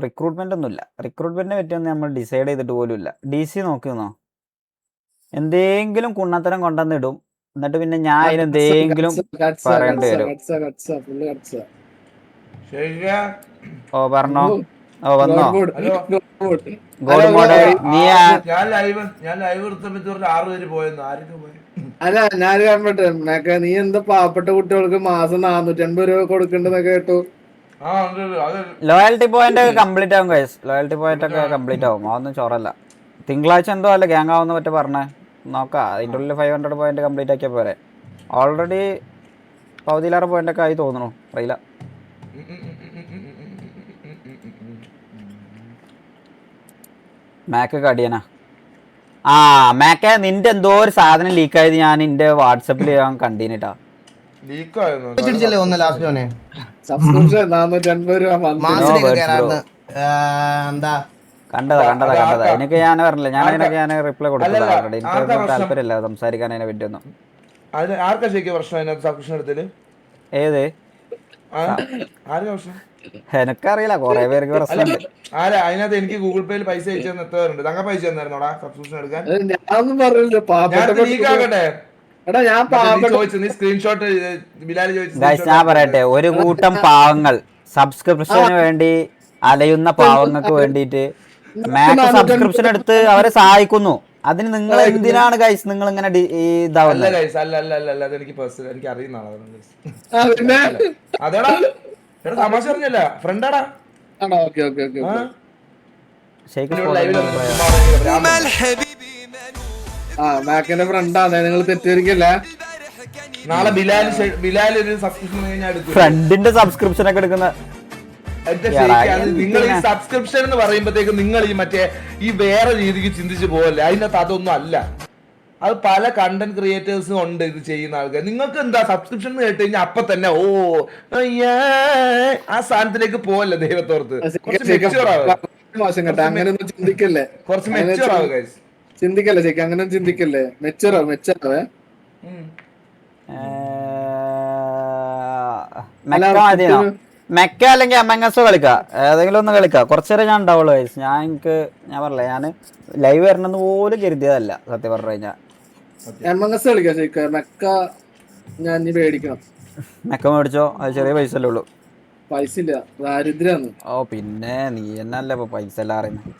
Recruitment ഒന്നുമില്ല. റിക്രൂട്ട്മെന്റിനെ പറ്റിയൊന്നും നമ്മൾ ഡിസൈഡ് ചെയ്തിട്ട് പോലും ഇല്ല. DC നോക്കിയെന്നോ എന്തെങ്കിലും കുണ്ണത്തരം കൊണ്ടുവന്നിടും, എന്നിട്ട് പിന്നെ ഞാൻ അതിനെന്തെങ്കിലും പറയേണ്ടി വരും. ഓ പറഞ്ഞോ. ഓ വന്നോ ഗോഡ് മോഡേ. നീ ഞാൻ ലൈവ് എടുത്തപ്പോ 6 പേര് പോയെന്ന്. ആരൊക്കെ പോയി? അല്ല ഞാൻ കാണട്ടെ മേക്ക, നീ എന്താ പാവപ്പെട്ട കുട്ടികൾക്ക് മാസം 450 രൂപ കൊടുക്കണ്ടെന്നൊക്കെ കേട്ടു. ലോയൽറ്റി പോയിന്റ് ഒക്കെ കംപ്ലീറ്റ് ആവും ഗൈസ്. ലോയൽറ്റി പോയിന്റ് ഒക്കെ കംപ്ലീറ്റ് ആവും. അതൊന്നും ചോറല്ല. തിങ്കളാഴ്ച എന്തോ അല്ല ഗ്യാങ് ആവുന്ന പറ്റി പറഞ്ഞേ. നോക്കാം, അതിൻ്റെ ഉള്ളിൽ 500 പോയിന്റ് കംപ്ലീറ്റ് ആക്കിയാൽ പോരെ. ഓൾറെഡി പകുതിയിലേറെ പോയിന്റ് ഒക്കെ ആയി തോന്നുന്നു, അറിയില്ല. മാക്ക് കടിയനാ. ആ മാക്ക, നിന്റെ എന്തോ ഒരു സാധനം ലീക്കായത് ഞാൻ എന്റെ വാട്സപ്പിൽ ഞാൻ കണ്ടീനിട്ടാ. സബ്സ്ക്രിപ്ഷൻ 450 രൂപ കണ്ടതാ. എനിക്ക് ഞാൻ പറഞ്ഞില്ല, അതിനൊക്കെ ഞാൻ റിപ്ലൈ കൊടുത്തതാ ഓൾറെഡി. എനിക്ക് താല്പര്യമില്ല സംസാരിക്കാൻ അതിനെ പറ്റിയൊന്നും. ഏത് എനക്കറിയില്ല, കൊറേ പേർക്ക് പ്രശ്നമുണ്ട്. അതിനകത്ത് എനിക്ക് ഗൂഗിൾ പേയിൽ പൈസ അയച്ചു തന്ന എത്ര പേരുണ്ട്? തങ്ക പൈസ തന്നായിരുന്നോടാ സബ്സ്ക്രിപ്ഷൻ എടുക്കാൻ? ഞാനൊന്നും പറഞ്ഞില്ല. ഞാൻ പറയട്ടെ, ഒരു കൂട്ടം പാവങ്ങൾ സബ്സ്ക്രിപ്ഷന് വേണ്ടി അലയുന്ന പാവങ്ങൾക്ക് വേണ്ടിയിട്ട് മാക്സ് സബ്സ്ക്രിപ്ഷൻ എടുത്ത് അവരെ സഹായിക്കുന്നു. അതിന് നിങ്ങൾ എന്തിനാണ് ഗൈസ് നിങ്ങൾ ഇങ്ങനെ ഇതാവുന്നത്? എനിക്ക് അറിയുന്നതാണ്. തമാശ പറഞ്ഞല്ല, ഫ്രണ്ടാടാ. മാക്കിന്റെ ഫ്രണ്ടാണ്, നിങ്ങൾ തെറ്റിദ്ധരിക്കല്ല. നാളെ ബിലാൽ ഒരു സബ്സ്ക്രിപ്ഷൻ ഫ്രണ്ടിന്റെ സബ്സ്ക്രിപ്ഷൻ ഒക്കെ എടുക്കുന്ന നിങ്ങൾ ഈ സബ്സ്ക്രിപ്ഷൻ എന്ന് പറയുമ്പോഴത്തേക്ക് നിങ്ങൾ ഈ മറ്റേ ഈ വേറെ രീതിക്ക് ചിന്തിച്ചു പോകല്ലേ. അതിനകത്ത് അതൊന്നും അല്ല. അത് പല കണ്ടന്റ് ക്രിയേറ്റേഴ്സും ഉണ്ട് ഇത് ചെയ്യുന്ന ആൾക്കാർ. നിങ്ങൾക്ക് എന്താ സബ്സ്ക്രിപ്ഷൻ എന്ന് കേട്ട് കഴിഞ്ഞാൽ അപ്പൊ തന്നെ ഓ ആ സ്ഥാനത്തിലേക്ക് പോവല്ലേ ദൈവത്തോർത്ത്. മോശം കേട്ടോ, അങ്ങനെയൊന്നും ചിന്തിക്കല്ലേ. കുറച്ച് മെച്ചൂർ ആവുക ഗൈസ്. ചിന്തിക്കല്ലേ ചേച്ചി, അങ്ങനെ ചിന്തിക്കല്ലേ. മെച്ചറാവേ മെക്ക അല്ലെങ്കിൽ അമംഗസ് കളിക്കാം, ഏതെങ്കിലും ഒന്ന് കളിക്കാം. കുറച്ചേരം ഞാൻ ഉണ്ടാവുള്ളൂ ഗൈസ്. ഞാൻ പറഞ്ഞില്ല, ഞാൻ ലൈവ് വരണമെന്ന് പോലും കരുതിയതല്ല സത്യം പറഞ്ഞു കഴിഞ്ഞാൽ. എംഎംഎസ് കളിക്കാം ശരിക്കും. മെക്ക ഞാൻ ഇനി മേടിക്കണം. മെക്ക മേടിച്ചോ, അത് ചെറിയ പൈസ അല്ലേ ഉള്ളൂ. പൈസ ഇല്ല, ദാരിദ്ര്യാണ്. ഓ പിന്നെ നീ എന്നല്ലേ ഇപ്പൊ പൈസ എല്ലാം അറിയുന്നത്.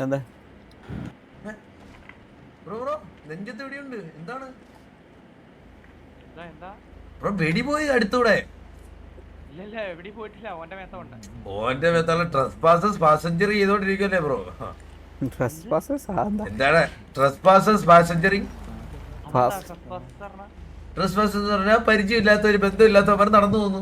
എന്താ എന്താണ് വെടി പോയി അടുത്തൂടെ? ഓന്റെ മേത്തുള്ള ട്രസ്പാസേഴ്സ് പാസഞ്ചർ ചെയ്തോണ്ടിരിക്കല്ലേ ബ്രോ? എന്താണ് ട്രസ്പാസേഴ്സ് പാസഞ്ചറിങ്? ട്രസ്പാസേഴ്സ് എന്ന് പറഞ്ഞാൽ പരിചയമില്ലാത്ത ഒരു ബന്ധമില്ലാത്തവർ നടന്നു പോകുന്നു.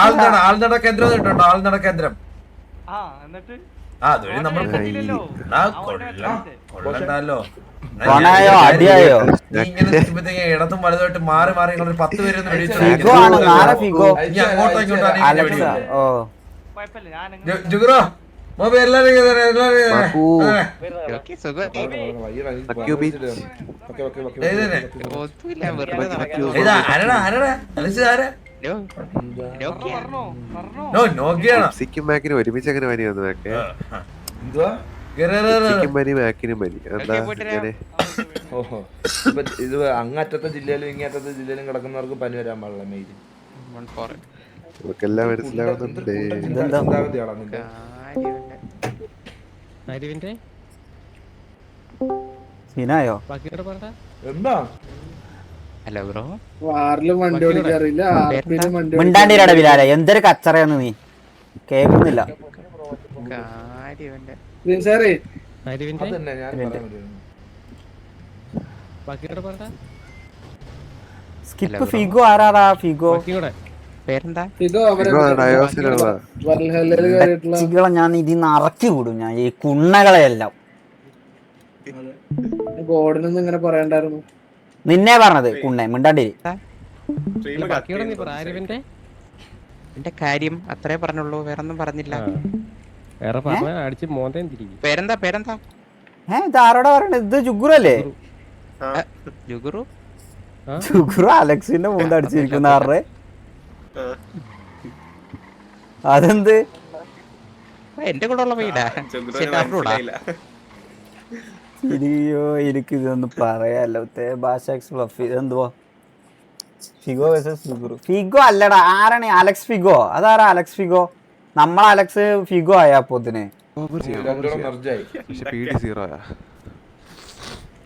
ആൾനട കേന്ദ്രം കേട്ടോ? ആൾനട കേന്ദ്രം. അതുവഴി നമ്മൾ കൊള്ളണ്ടല്ലോ. ഇടത്തും വലുതായിട്ട് മാറി മാറി 10 പേര് ജുഗ്രോ ഒരുമിച്ച് അങ്ങനെ പനി വന്നു. ഇത് അങ്ങറ്റത്തെ ജില്ലയിലും ഇങ്ങറ്റത്തെ ജില്ലയിലും കിടക്കുന്നവർക്ക് പനി വരാൻ പാടില്ല. മെയിൻ നമുക്കെല്ലാം മനസ്സിലാവുന്നുണ്ട്. എന്താ മിണ്ടാണ്ടിരടാ ബിലാല, എന്തൊരു കച്ചറയാന്ന് നീ കേൾക്കുന്നില്ല. സ്കിപ്പ് ഫിഗോ ആരാടാ? ഫിഗോ ഞാൻ ഇതിന്ന് ഇറക്കി വിടും, ഞാൻ ഈ കുണ്ണകളെയെല്ലാം. ഇങ്ങനെ പറയണ്ടായിരുന്നു. നിന്നെ പറഞ്ഞത് കുണ്ണെ, മിണ്ടാണ്ടി. എന്റെ കാര്യം അത്രേ പറഞ്ഞുള്ളൂ, വേറൊന്നും പറഞ്ഞില്ല. പേരെന്താ? ഇത് ആരോടാ പറയണത്? ഇത് ജുഗുറു അല്ലേ? ജുഗുറു അലക്സിന്റെ മുമ്പ് അടിച്ചിരിക്കുന്ന ആരുടെ? അതെന്ത് എന്റെ കൂടെ ഉള്ള പയ്യടാ ശരിയോ എനിക്ക് ഇതൊന്നും പറയാലോ ഭാഷ ഫ്ലഫി ഇതെന്തുവാ ഫിഗോ വേഴ്സസ് ഫിഗോ ഫിഗോ അല്ലടാ ആരാണ് അലക്സ് ഫിഗോ അതാരാ അലക്സ് ഫിഗോ നമ്മളെ അലക്സ് ഫിഗോ ആയ അപ്പോത്തിന് പക്ഷെ പി ഡി 0 ആയാ.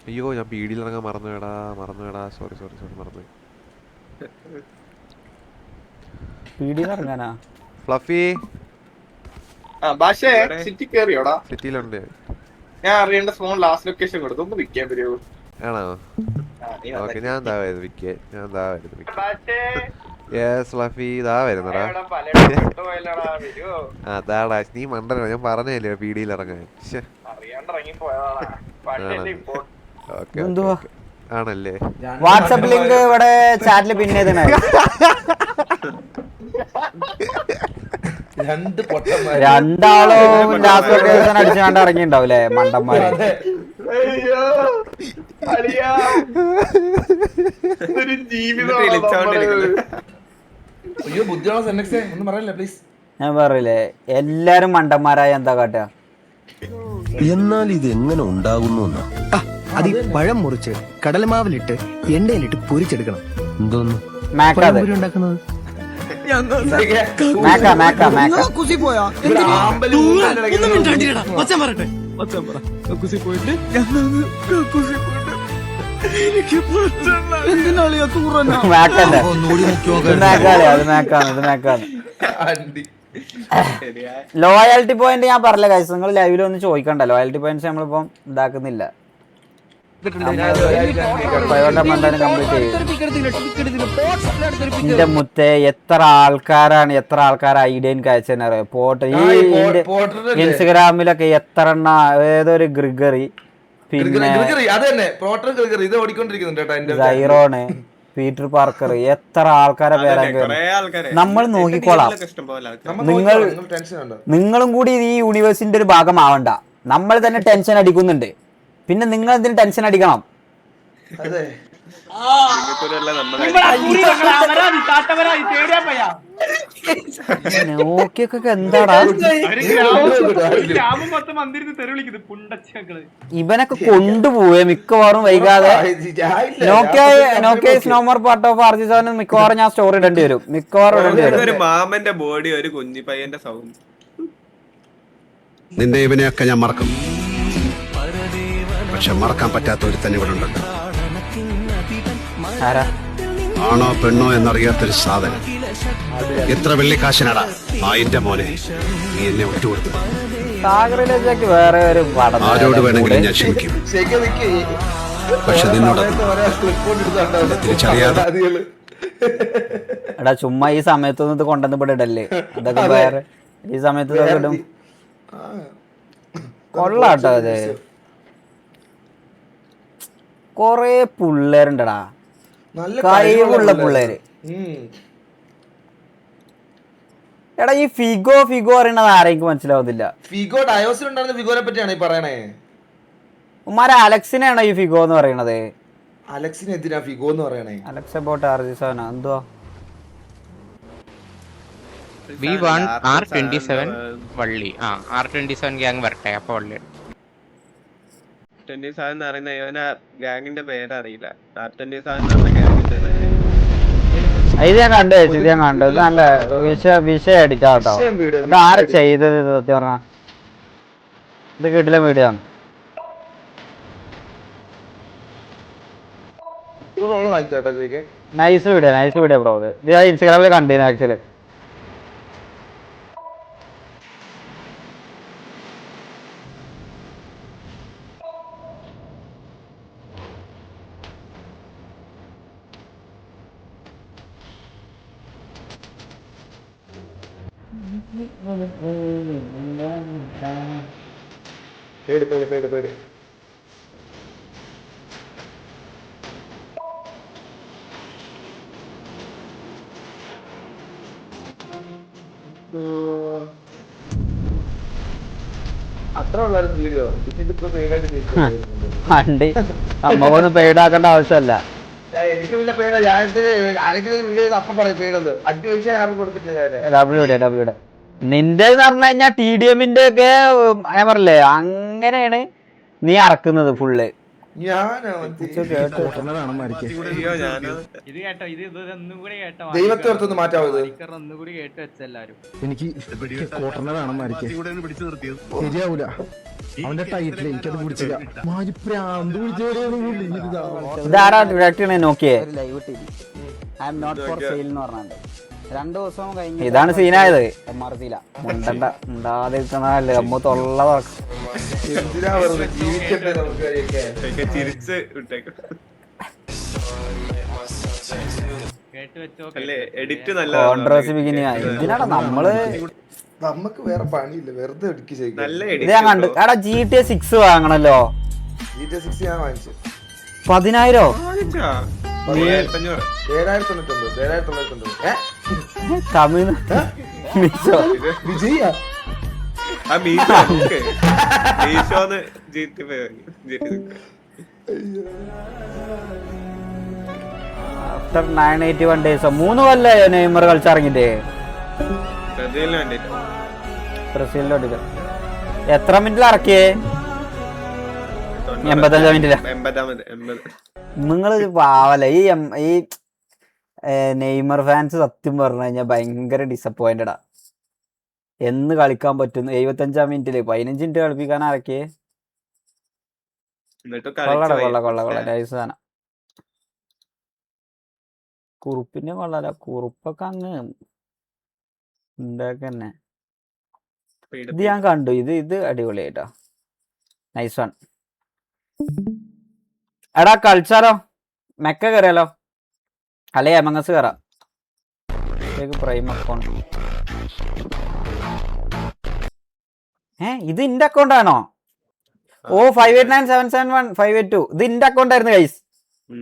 അയ്യോ ഞാൻ പി ഡിയിൽ ഇറങ്ങാൻ മറന്നുവേടാ സോറി മറന്നു. പീടിയിൽ ഇറങ്ങാനാ ഫ്ലഫി പക്ഷേ സിറ്റി കേറിയോടാ? സിറ്റിയിലുണ്ട്. ഞാൻ അറിയേണ്ട ഫോൺ ലാസ്റ്റ് ലൊക്കേഷൻ കൊടുത്തു. ഒന്ന് വിൽക്കാൻ പറ്റുമോ? ആണോ? ഓക്കെ ഞാൻ എന്താ വിൽക്കാൻ യെസ് ഫ്ലഫി ഇതാ വരുന്നടാ. അതാടാ നീ മണ്ടനോ, ഞാൻ പറഞ്ഞല്ലേ പീടിയിൽ ഇറങ്ങാൻ. ഓക്കെ ആണല്ലേ. വാട്സാപ്പ് ലിങ്ക് ഇവിടെ ചാറ്റിൽ പിന്നെ രണ്ടാളും ലാസ്റ്റ് ലൊക്കേഷൻ അടിച്ചാണ്ട് ഇറങ്ങിണ്ടാവൂലേ മണ്ടന്മാര്. അയ്യോ ബുദ്ധിയുള്ള സെനക്സേ ഒന്നും പറയല്ലേ പ്ലീസ്. ഞാൻ പറയില്ലേ എല്ലാരും മണ്ടന്മാരായ എന്താ കാട്ടുക? എന്നാൽ ഇത് എങ്ങനെ ഉണ്ടാകുന്നു? അത് പഴം മുറിച്ച് കടലമാവിലിട്ട് എണ്ണയിലിട്ട് പൊരിച്ചെടുക്കണം. എന്തോന്ന് മാക്കാത് ഉണ്ടാക്കുന്നത്? ലോയാലിറ്റി പോയിന്റ് ഞാൻ പറഞ്ഞ കാര്യം നിങ്ങൾ ലൈവിൽ ഒന്ന് ചോദിക്കണ്ട. ലോയാലിറ്റി പോയിന്റ്സ് നമ്മളിപ്പം ഇതാക്കുന്നില്ല. എന്റെ മുത്തേ എത്ര ആൾക്കാരാണ് ഐഡിയ എനിക്ക് അയച്ചറിയോ പോട്ട്. ഈ ഇൻസ്റ്റഗ്രാമിലൊക്കെ എത്ര എണ്ണ ഏതൊരു ഗ്രിഗറി പിന്നെ സൈറോണ് പീറ്റർ പാർക്കർ എത്ര ആൾക്കാരെ പേരാ നമ്മൾ നോക്കിക്കോളാം. നിങ്ങളും കൂടി ഈ യൂണിവേഴ്സിന്റെ ഒരു ഭാഗമാവണ്ട. നമ്മൾ തന്നെ ടെൻഷൻ അടിക്കുന്നുണ്ട്, പിന്നെ നിങ്ങൾ എന്തിനു ടെൻഷൻ അടിക്കണം? നോക്കിയൊക്കെ എന്താടാ ഇവനൊക്കെ കൊണ്ടുപോവേ മിക്കവാറും വൈകാതെ. നോക്കിയ സ്നോമർ പാർട്ട് ഓഫ് ആർജിസോന് മിക്കവാറും ഞാൻ സ്റ്റോറി ഇടേണ്ടി വരും. ഒരു മാമന്റെ ബോഡി ഒരു കുഞ്ഞി പയ്യന്റെ സൗണ്ട്. നിന്റെ ഇവനെയൊക്കെ ഞാൻ മറക്കും, പക്ഷെ മറക്കാൻ പറ്റാത്ത ഒരു തന്നെ ഇവിടെ ഉണ്ടല്ലോ. ആണോ പെണ്ണോ എന്നറിയാത്തൊരു സാധനം. എത്ര വെള്ളിക്കാശനാടാ ആയിന്റെ മോനെ നീ എന്നെ ഒറ്റുകൊടുത്തു. സാഗറിലേക്ക് വേറെ ഒരു ആരോട് വേണമെങ്കിലും ഞാൻ ക്ഷമിക്കും, പക്ഷെ നിന്നോട് തിരിച്ചറിയാതെ. എടാ ചുമ്മാ ഈ സമയത്തൊന്നും ഇത് കൊണ്ടുവന്ന് ഇവിടെ ഇടല്ലേ. അതൊക്കെ വേറെ ഈ സമയത്ത് ഇടും. കൊള്ളാട്ടോ അത്. കൊറേ പിള്ളേരുണ്ടടാ, കഴിവുള്ള പിള്ളേര്. എടാ ഈ ഫിഗോ പറയണത് ആരെങ്കിലും മനസ്സിലാവുന്നില്ല. ഫിഗോ ഡയോസിൽ ഉണ്ടായിരുന്ന ഫിഗോനെ പറ്റിയാണ് ഈ പറയണേ. ഉമ്മാരെ അലക്സിനാണോ ഈ ഫിഗോ എന്ന് പറയണത്? അലക്സിന് എന്തിനാ ഫിഗോ എന്ന് പറയണേ? അലക്സ് അബൌട്ട് ആർജിസോന എന്തുവാ? V1 R27 വള്ളി. R27 ഗ്യാങ് വരട്ടെ അപ്പൊ വള്ളി. 27 എന്ന് പറയുന്ന ഇവന ഗ്യാങ്ങിന്റെ പേരറിയില്ല. R27 എന്ന് പറഞ്ഞ ഗ്യാങ്ങിന്റെ പേര് ഇത് ഞാൻ കണ്ടു ഇത് നല്ല വിഷയം അടിച്ചാട്ടോ. ഇത് ആര് ചെയ്തത്? സത്യം പറഞ്ഞ ഇത് കിട്ടില്ല വീഡിയോ ആണ്. Nice video bro. ഇത് ഞാൻ ഇൻസ്റ്റാഗ്രാമിൽ കണ്ടിരുന്നു ആക്ച്വലി. പേടി അത്ര ഉള്ളായിരുന്നു വീഡിയോ. ഇതിപ്പോ വണ്ടി നമ്മക്കൊന്നും പെയ്ഡാക്കേണ്ട ആവശ്യമല്ല. എനിക്ക് പിന്നെ പേര് ഞാൻ ആരെങ്കിലും അപ്പം പറയും പേരത് 5 പൈസ ഞാൻ കൊടുത്തിട്ടില്ല. ഡബ്ല്യൂടെ നിന്റെ പറഞ്ഞു കഴിഞ്ഞാൽ TDMന്റെ ഒക്കെ ഞാൻ പറഞ്ഞില്ലേ അങ്ങനെയാണ് നീ അറക്കുന്നത് ഫുള്ള്. ഞാനോ അയ്യോ ഞാനോ ഇത് കേട്ടോ, ഇത് ഇതൊന്നും കൂടി കേട്ടോ, ദൈവത്തെ ഓർത്തൊന്ന് മാറ്റാവത്. ഒന്നും കൂടി കേട്ട് വെച്ചെല്ലാരും. എനിക്ക് കോട്ടനെ വേണം മരിക്കാൻ. ശരിയാവൂല അവന്റെ ടൈറ്റിൽ എനിക്കത് പിടിച്ചില്ല. മാരി പ്രാന്ത് ഇതാരാ ഡയറക്റ്റ് നോക്കിയേ I am not for sale എന്ന് പറഞ്ഞാണ്ട് 2 ദിവസം കഴിഞ്ഞ് ഇതാണ് സീനായത്. MRCയില ഉണ്ടാതിരിക്കണല്ലേ അമ്മ തൊള്ള എന്തിനാ വെറുതെ ജീവിക്കട്ടെ നമുക്ക്. ചിരിച്ച് വിട്ടേക്കും. കേട്ട് വെച്ചോ. അല്ലേ എഡിറ്റ് നല്ല കോൺട്രവേഴ്സി ബിഗിനിങ് എന്തിനാണ് നമ്മള് നമുക്ക് വേറെ പണിയില്ല, വെറുതെ ഇടുക്കി ചെയ്യും. നല്ല ഇത് ഞാൻ കണ്ടു. എടാ GTA 6 വാങ്ങണല്ലോ. GTA 6 ഞാൻ വാങ്ങിച്ചു 10,000 7,999. തമിഴ് മീശോ. വിജയ മീശോന്ന് GTA ആഫ്റ്റർ 981 ഡേയ്സ് 3 കൊല്ലായോ നെയ്മർ കളിച്ചിറങ്ങിട്ടേ ബ്രസീലിന് വേണ്ടിട്ട്. ബ്രസീലിലോട്ട് എത്ര മിനിറ്റിൽ ഇറക്കിയേ? 85 മിനിറ്റില. 80. നിങ്ങള് പാവല. ഈ നെയ്മർ ഫാൻസ് സത്യം പറഞ്ഞു കഴിഞ്ഞാൽ ഭയങ്കര ഡിസപ്പോയിന്റഡാ. എന്ന് കളിക്കാൻ പറ്റുന്നു 75 മിനിറ്റില് 15 മിനിറ്റ് കളിപ്പിക്കാൻ ഇറക്കിയേ. എന്നിട്ട് കൊള്ള നൈസ് സാധനം. കുറുപ്പിന്റെ കൊള്ളാല. കുറുപ്പൊക്കെ അങ്ങ് ഉണ്ടാക്കന്നെ. ഇത് ഞാൻ കണ്ടു. ഇത് അടിപൊളിയായിട്ടോ. Nice one. എടാ കളിച്ചാലോ? മെക്ക കയറിയാലോ? അല്ലെ എമങ്ങസ് കയറാം. Prime account. ഇത് എന്റെ അക്കൗണ്ട് ആണോ? ഓ 589771 ഇത് എന്റെ അക്കൗണ്ട് ആയിരുന്നു ഗൈസ്.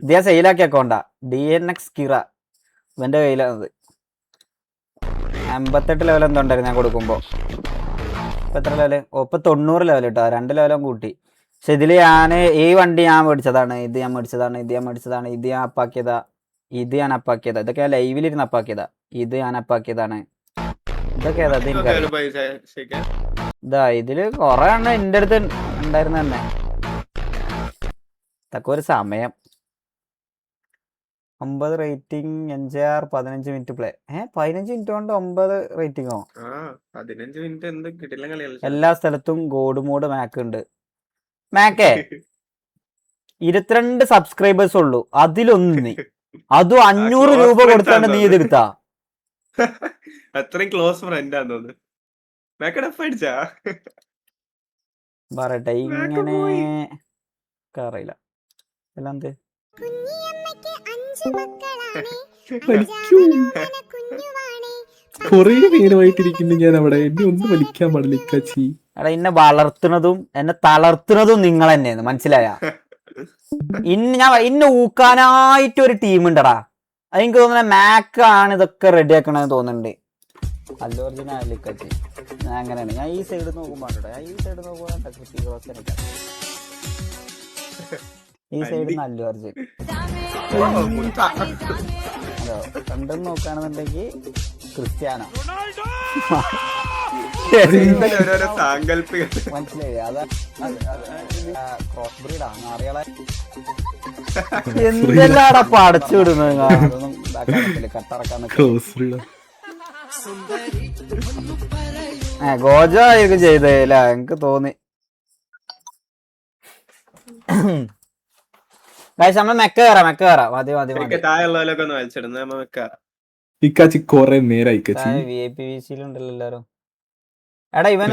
ഇത് ഞാൻ സെയിലാക്കിയ അക്കൗണ്ടാ. DNX കിറ ഇവന്റെ കയ്യിലാണത്. 58 ലെവൽ എന്തോ ഉണ്ടായിരുന്നു ഞാൻ കൊടുക്കുമ്പോ. ഇപ്പൊ എത്ര ലെവല്? ഇപ്പൊ 90 ലെവൽ കേട്ടോ. 2 ലെവലും കൂട്ടി. പക്ഷെ ഇതില് ഈ വണ്ടി ഞാൻ മേടിച്ചതാണ്. ഇത് ഞാൻ അപ്പാക്കിയതാ. ഇത് ഞാൻ അപ്പാക്കിയതാ. ഇതൊക്കെ ഞാൻ ലൈവിലിരുന്ന് അപ്പാക്കിയതാ. ഇത് ഞാൻ അപ്പാക്കിയതാണ്. ഇതൊക്കെ ഏതാ? ഇതാ ഇതില് കൊറേ എണ്ണം എന്റെ അടുത്ത് ഉണ്ടായിരുന്ന തന്നെ. ഇതൊക്കെ ഒരു സമയം. 9 rating. NJR 15 minute play. 15 minute കൊണ്ട് 9 റേറ്റിംഗോ? 15 മിനിറ്റ് എന്ത് കിട്ടില്ല കളികൾ. എല്ലാ സ്ഥലത്തും ഗോഡ് മോഡ് മാക്ക് ഉണ്ട്. മാക്കേ 22 സബ്സ്ക്രൈബേഴ്സ് ഉള്ളൂ. അതിലൊന്ന് അതും 500 രൂപ കൊടുത്താണ് നീ ഇതെടുത്താ. അത്രയും ക്ലോസ് ഫ്രണ്ടാന്ന് തോന്നുന്നു. അടിച്ചാ പറയട്ടെ ഇങ്ങനെ അറിയില്ല. എല്ലാം കൊറേ നേരമായിട്ടിരിക്കുന്നു ഞാൻ അവിടെ. എന്നെ ഒന്നും വലിക്കാൻ പാടില്ല ഇക്കാച്ചി. എടാ എന്നെ വളർത്തുന്നതും എന്നെ തളർത്തുന്നതും നിങ്ങൾ തന്നെയാണ്. മനസ്സിലായ? ഇന്നെ ഊക്കാനായിട്ട് ഒരു ടീം ഉണ്ടടാ. അതെനിക്ക് തോന്നുന്ന മാക്ക് ആണ് ഇതൊക്കെ റെഡി ആക്കണെന്ന് തോന്നുന്നുണ്ട്. അല്ലു അർജുന അലിക്കച്ചി. ഞാൻ അങ്ങനെയാണ്. ഞാൻ ഈ സൈഡ് നോക്കുമ്പോൾ ഈ സൈഡ് അല്ലു അർജുൻ. രണ്ടും നോക്കുകയാണെന്നുണ്ടെങ്കിൽ ക്രിസ്ത്യാനോ. മനസ്സിലായി? അതാ ക്രോസ് ബ്രീഡാ. അറിയാളെ എന്തെല്ലാടാ പടച്ചു വിടുന്നത്. അതൊന്നും കട്ടറക്കാൻ ഗോജ ആയിരിക്കും ചെയ്തല്ല എനിക്ക് തോന്നി. നമ്മൾ മെക്ക കയറാം. മതി താഴെയുള്ളവരൊക്കെ ഒന്ന് വലിച്ചിടുന്ന ഇക്കാച്ചി കൊറേ നേരായി. VIP VC യിലുണ്ടല്ലോ എല്ലാരും. എടാ ഇവൻ